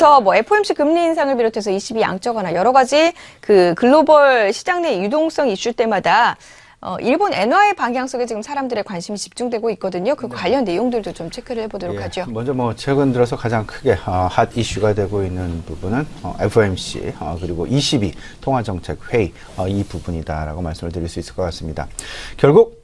그래서 뭐 FOMC 금리 인상을 비롯해서 22 양적 완화 여러 가지 그 글로벌 시장 내 유동성 이슈 때마다 일본 엔화의 방향성에 지금 사람들의 관심이 집중되고 있거든요. 그 관련 내용들도 좀 체크를 해보도록 하죠. 먼저 뭐 최근 들어서 가장 크게 핫 이슈가 되고 있는 부분은 FOMC 그리고 22 통화정책 회의 이 부분이다라고 말씀을 드릴 수 있을 것 같습니다. 결국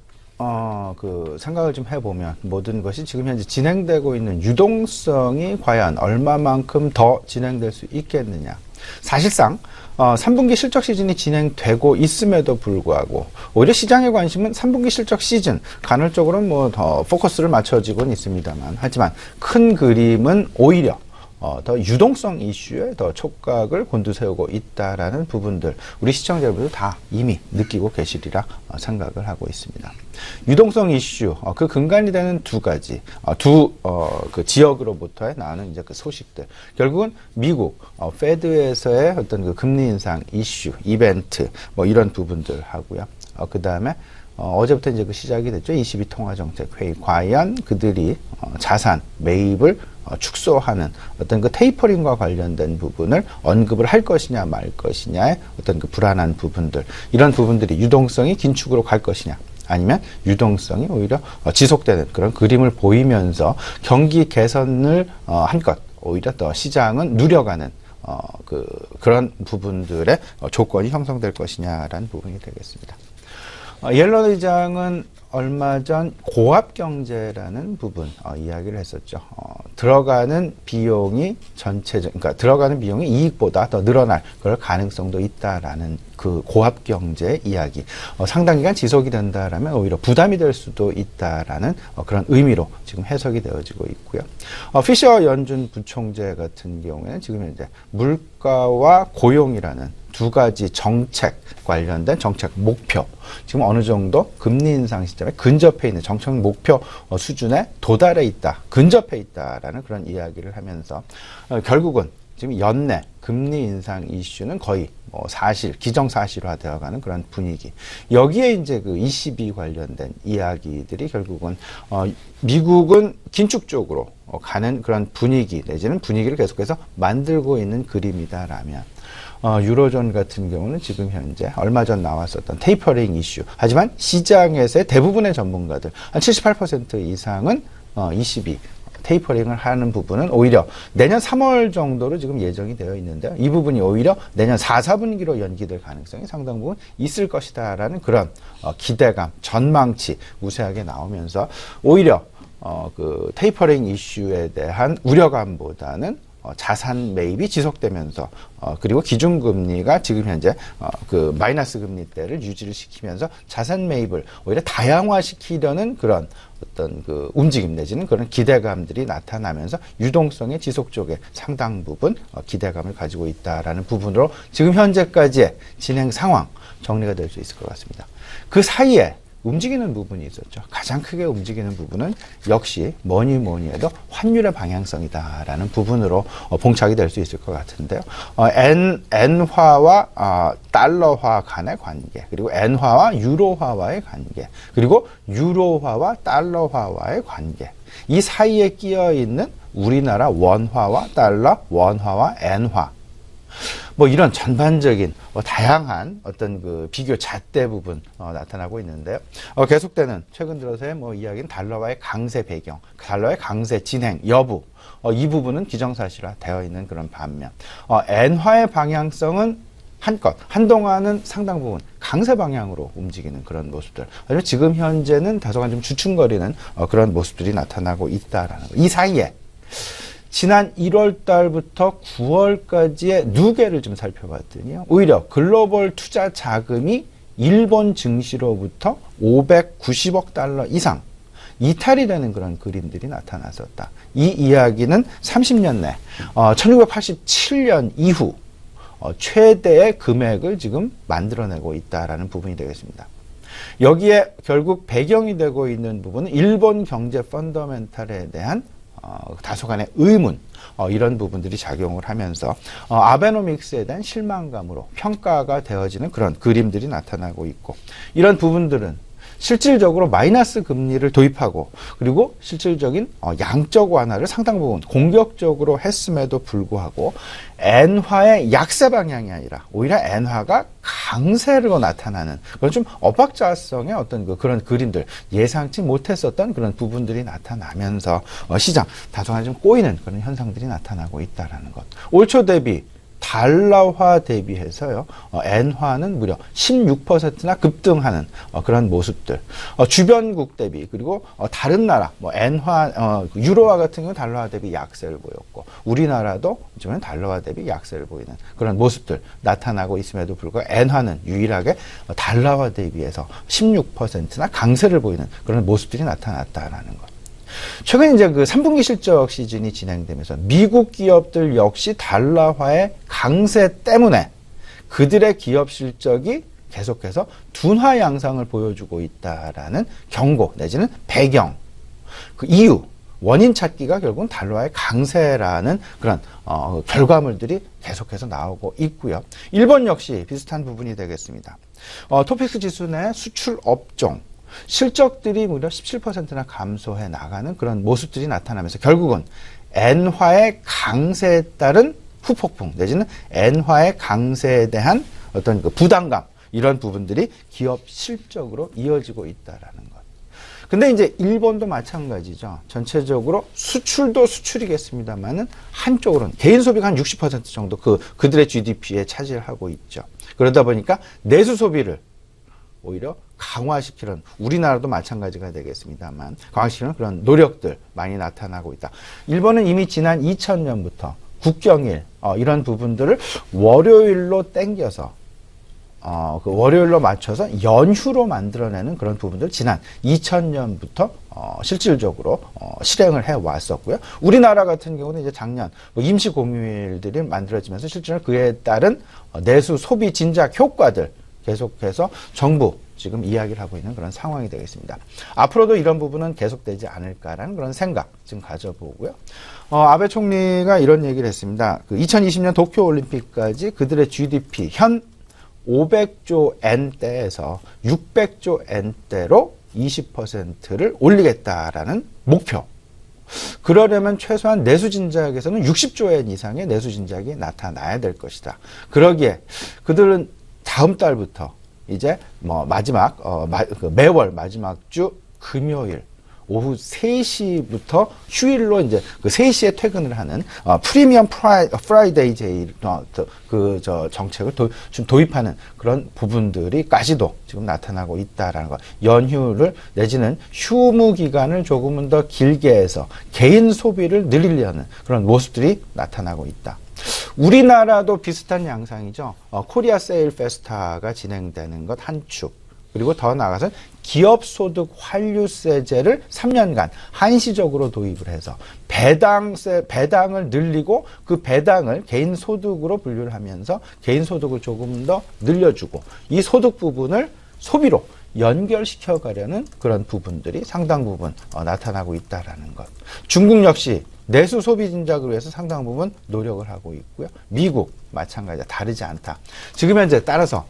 그 생각을 좀 해보면 모든 것이 지금 현재 진행되고 있는 유동성이 과연 얼마만큼 더 진행될 수 있겠느냐. 사실상 3분기 실적 시즌이 진행되고 있음에도 불구하고 오히려 시장의 관심은 3분기 실적 시즌 간헐적으로는 뭐 더 포커스를 맞춰지고는 있습니다만 하지만 큰 그림은 오히려 더 유동성 이슈에 더 촉각을 곤두세우고 있다라는 부분들 우리 시청자 여러분도 다 이미 느끼고 계시리라 생각을 하고 있습니다. 유동성 이슈 그 근간이 되는 두 가지 그 지역으로부터의 나오는 이제 그 소식들 결국은 미국 페드에서의 어떤 그 금리 인상 이슈 이벤트 뭐 이런 부분들 하고요. 그 다음에 어제부터 이제 그 시작이 됐죠. 22 통화정책 회의 과연 그들이 자산 매입을 축소하는 어떤 그 테이퍼링과 관련된 부분을 언급을 할 것이냐 말 것이냐의 어떤 그 불안한 부분들 이런 부분들이 유동성이 긴축으로 갈 것이냐 아니면 유동성이 오히려 지속되는 그런 그림을 보이면서 경기 개선을 한것 오히려 더 시장은 누려가는 그런 부분들의 조건이 형성될 것이냐라는 부분이 되겠습니다. 옐런 의장은 얼마 전 고압 경제라는 부분 이야기를 했었죠. 들어가는 비용이 그러니까 들어가는 비용이 이익보다 더 늘어날 그럴 가능성도 있다라는 그 고압 경제 이야기. 상당 기간 지속이 된다라면 오히려 부담이 될 수도 있다라는 그런 의미로 지금 해석이 되어지고 있고요. 피셔 연준 부총재 같은 경우에는 지금 현재 물가와 고용이라는 두 가지 정책 관련된 정책 목표 지금 어느 정도 금리 인상 시점에 근접해 있는 정책 목표 수준에 도달해 있다, 근접해 있다라는 그런 이야기를 하면서 결국은 지금 연내 금리 인상 이슈는 거의 기정사실화 되어가는 그런 분위기. 여기에 이제 그 ECB 관련된 이야기들이 결국은 미국은 긴축 쪽으로 가는 그런 분위기 내지는 분위기를 계속해서 만들고 있는 그림이다라면. 유로존 같은 경우는 지금 현재 얼마 전 나왔었던 테이퍼링 이슈. 하지만 시장에서의 대부분의 전문가들 한 78% 이상은 ECB 테이퍼링을 하는 부분은 오히려 내년 3월 정도로 지금 예정이 되어 있는데요. 이 부분이 오히려 내년 4, 4분기로 연기될 가능성이 상당 부분 있을 것이다라는 그런 기대감, 전망치 우세하게 나오면서 오히려 그 테이퍼링 이슈에 대한 우려감보다는 자산 매입이 지속되면서 그리고 기준금리가 지금 현재 그 마이너스 금리대를 유지를 시키면서 자산 매입을 오히려 다양화시키려는 그런 어떤 그 움직임 내지는 그런 기대감들이 나타나면서 유동성의 지속 쪽에 상당 부분 기대감을 가지고 있다라는 부분으로 지금 현재까지의 진행 상황 정리가 될 수 있을 것 같습니다. 그 사이에 움직이는 부분이 있었죠. 가장 크게 움직이는 부분은 역시 뭐니 해도 환율의 방향성이다라는 부분으로 봉착이 될 수 있을 것 같은데요. 엔화와 달러화 간의 관계, 그리고 엔화와 유로화와의 관계, 그리고 유로화와 달러화와의 관계. 이 사이에 끼어 있는 우리나라 원화와 달러, 원화와 엔화. 뭐 이런 전반적인 다양한 어떤 그 비교 잣대 부분 나타나고 있는데요. 계속되는 최근 들어서의 뭐 이야기는 달러와의 강세 배경, 달러의 강세 진행 여부 이 부분은 기정사실화 되어 있는 그런 반면 엔화의 방향성은 한동안은 상당 부분 강세 방향으로 움직이는 그런 모습들. 하지만 지금 현재는 다소간 좀 주춤거리는 그런 모습들이 나타나고 있다라는 거. 이 사이에 지난 1월 달부터 9월까지의 누계를 좀 살펴봤더니요. 오히려 글로벌 투자 자금이 일본 증시로부터 590억 달러 이상 이탈이 되는 그런 그림들이 나타났었다. 이 이야기는 30년 내 1987년 이후 최대의 금액을 지금 만들어내고 있다라는 부분이 되겠습니다. 여기에 결국 배경이 되고 있는 부분은 일본 경제 펀더멘탈에 대한 다소간의 의문 이런 부분들이 작용을 하면서 아베노믹스에 대한 실망감으로 평가가 되어지는 그런 그림들이 나타나고 있고 이런 부분들은 실질적으로 마이너스 금리를 도입하고 그리고 실질적인 양적 완화를 상당 부분 공격적으로 했음에도 불구하고 엔화의 약세 방향이 아니라 오히려 엔화가 강세로 나타나는 그런 좀 엇박자성의 어떤 그런 그림들, 예상치 못했었던 그런 부분들이 나타나면서 시장 다소간 좀 꼬이는 그런 현상들이 나타나고 있다라는 것. 올 초 대비 달러화 대비해서요, 엔화는 무려 16%나 급등하는 그런 모습들. 주변국 대비 그리고 다른 나라, 뭐 엔화, 유로화 같은 경우는 달러화 대비 약세를 보였고, 우리나라도 이번엔 달러화 대비 약세를 보이는 그런 모습들 나타나고 있음에도 불구하고 엔화는 유일하게 달러화 대비해서 16%나 강세를 보이는 그런 모습들이 나타났다라는 것. 최근 이제 그 3분기 실적 시즌이 진행되면서 미국 기업들 역시 달러화의 강세 때문에 그들의 기업 실적이 계속해서 둔화 양상을 보여주고 있다라는 경고 내지는 배경, 그 이유, 원인 찾기가 결국은 달러화의 강세라는 그런 결과물들이 계속해서 나오고 있고요. 일본 역시 비슷한 부분이 되겠습니다. 토픽스 지수 내 수출 업종 실적들이 무려 17%나 감소해 나가는 그런 모습들이 나타나면서 결국은 엔화의 강세에 따른 후폭풍 내지는 엔화의 강세에 대한 어떤 그 부담감 이런 부분들이 기업 실적으로 이어지고 있다라는 것. 근데 이제 일본도 마찬가지죠. 전체적으로 수출도 수출이겠습니다만은 한쪽으로는 개인 소비가 한 60% 정도 그들의 GDP에 차지를 하고 있죠. 그러다 보니까 내수 소비를 오히려 강화시키는 우리나라도 마찬가지가 되겠습니다만 강화시키는 그런 노력들 많이 나타나고 있다. 일본은 이미 지난 2000년부터 국경일 이런 부분들을 월요일로 땡겨서 그 월요일로 맞춰서 연휴로 만들어내는 그런 부분들 지난 2000년부터 실질적으로 실행을 해 왔었고요. 우리나라 같은 경우는 이제 작년 임시 공휴일들이 만들어지면서 실제로 그에 따른 내수 소비 진작 효과들 계속해서 정부 지금 이야기를 하고 있는 그런 상황이 되겠습니다. 앞으로도 이런 부분은 계속되지 않을까라는 그런 생각 지금 가져보고요. 아베 총리가 이런 얘기를 했습니다. 그 2020년 도쿄올림픽까지 그들의 GDP 현 500조 엔대에서 600조 엔대로 20%를 올리겠다라는 목표. 그러려면 최소한 내수 진작에서는 60조 엔 이상의 내수 진작이 나타나야 될 것이다. 그러기에 그들은 다음 달부터 이제 뭐 마지막 매월 마지막 주 금요일 오후 3시부터 휴일로 이제 그 3시에 퇴근을 하는 프리미엄 프라이데이 제일 정책을 좀 도입하는 그런 부분들이까지도 지금 나타나고 있다라는 것. 연휴를 내지는 휴무 기간을 조금은 더 길게 해서 개인 소비를 늘리려는 그런 모습들이 나타나고 있다. 우리나라도 비슷한 양상이죠. 코리아 세일 페스타가 진행되는 것 한 축. 그리고 더 나아가서 기업소득 환류세제를 3년간 한시적으로 도입을 해서 배당을 늘리고 그 배당을 개인 소득으로 분류를 하면서 개인 소득을 조금 더 늘려주고 이 소득 부분을 소비로 연결시켜 가려는 그런 부분들이 상당 부분 나타나고 있다라는 것. 중국 역시 내수 소비 진작을 위해서 상당 부분 노력을 하고 있고요. 미국 마찬가지다. 다르지 않다. 지금 현재 따라서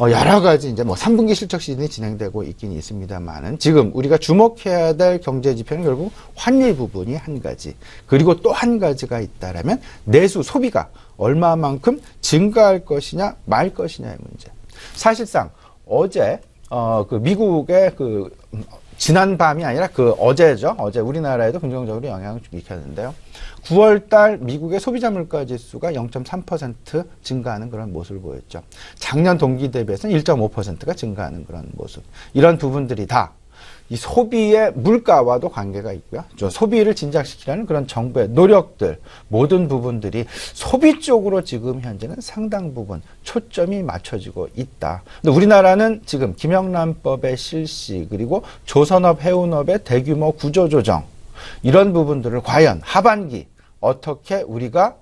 여러 가지 이제 뭐 3분기 실적 시즌이 진행되고 있긴 있습니다만은 지금 우리가 주목해야 될 경제 지표는 결국 환율 부분이 한 가지. 그리고 또 한 가지가 있다라면 내수 소비가 얼마만큼 증가할 것이냐 말 것이냐의 문제. 사실상 어제 그 미국의 지난 밤이 아니라 어제죠. 어제 우리나라에도 긍정적으로 영향을 미쳤는데요. 9월달 미국의 소비자 물가 지수가 0.3% 증가하는 그런 모습을 보였죠. 작년 동기 대비해서는 1.5%가 증가하는 그런 모습. 이런 부분들이 다 이 소비의 물가와도 관계가 있고요. 소비를 진작시키려는 그런 정부의 노력들, 모든 부분들이 소비 쪽으로 지금 현재는 상당 부분 초점이 맞춰지고 있다. 근데 우리나라는 지금 김영란법의 실시, 그리고 조선업, 해운업의 대규모 구조조정, 이런 부분들을 과연 하반기 어떻게 우리가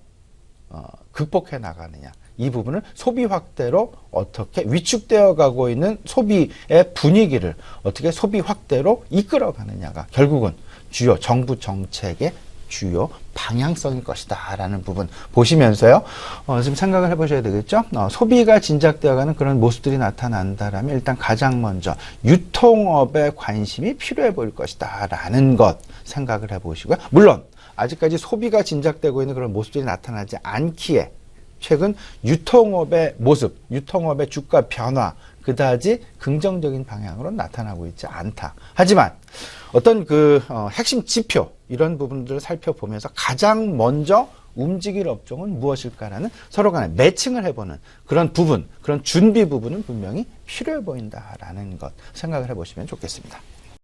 극복해 나가느냐. 이 부분을 소비 확대로 어떻게 위축되어 가고 있는 소비의 분위기를 어떻게 소비 확대로 이끌어 가느냐가 결국은 주요 정부 정책의 주요 방향성일 것이다라는 부분 보시면서요. 좀 생각을 해보셔야 되겠죠. 소비가 진작되어가는 그런 모습들이 나타난다라면 일단 가장 먼저 유통업에 관심이 필요해 보일 것이다라는 것 생각을 해보시고요. 물론 아직까지 소비가 진작되고 있는 그런 모습들이 나타나지 않기에 최근 유통업의 모습, 유통업의 주가 변화 그다지 긍정적인 방향으로 나타나고 있지 않다. 하지만 어떤 핵심 지표 이런 부분들을 살펴보면서 가장 먼저 움직일 업종은 무엇일까라는 서로 간에 매칭을 해보는 그런 부분, 그런 준비 부분은 분명히 필요해 보인다라는 것 생각을 해보시면 좋겠습니다.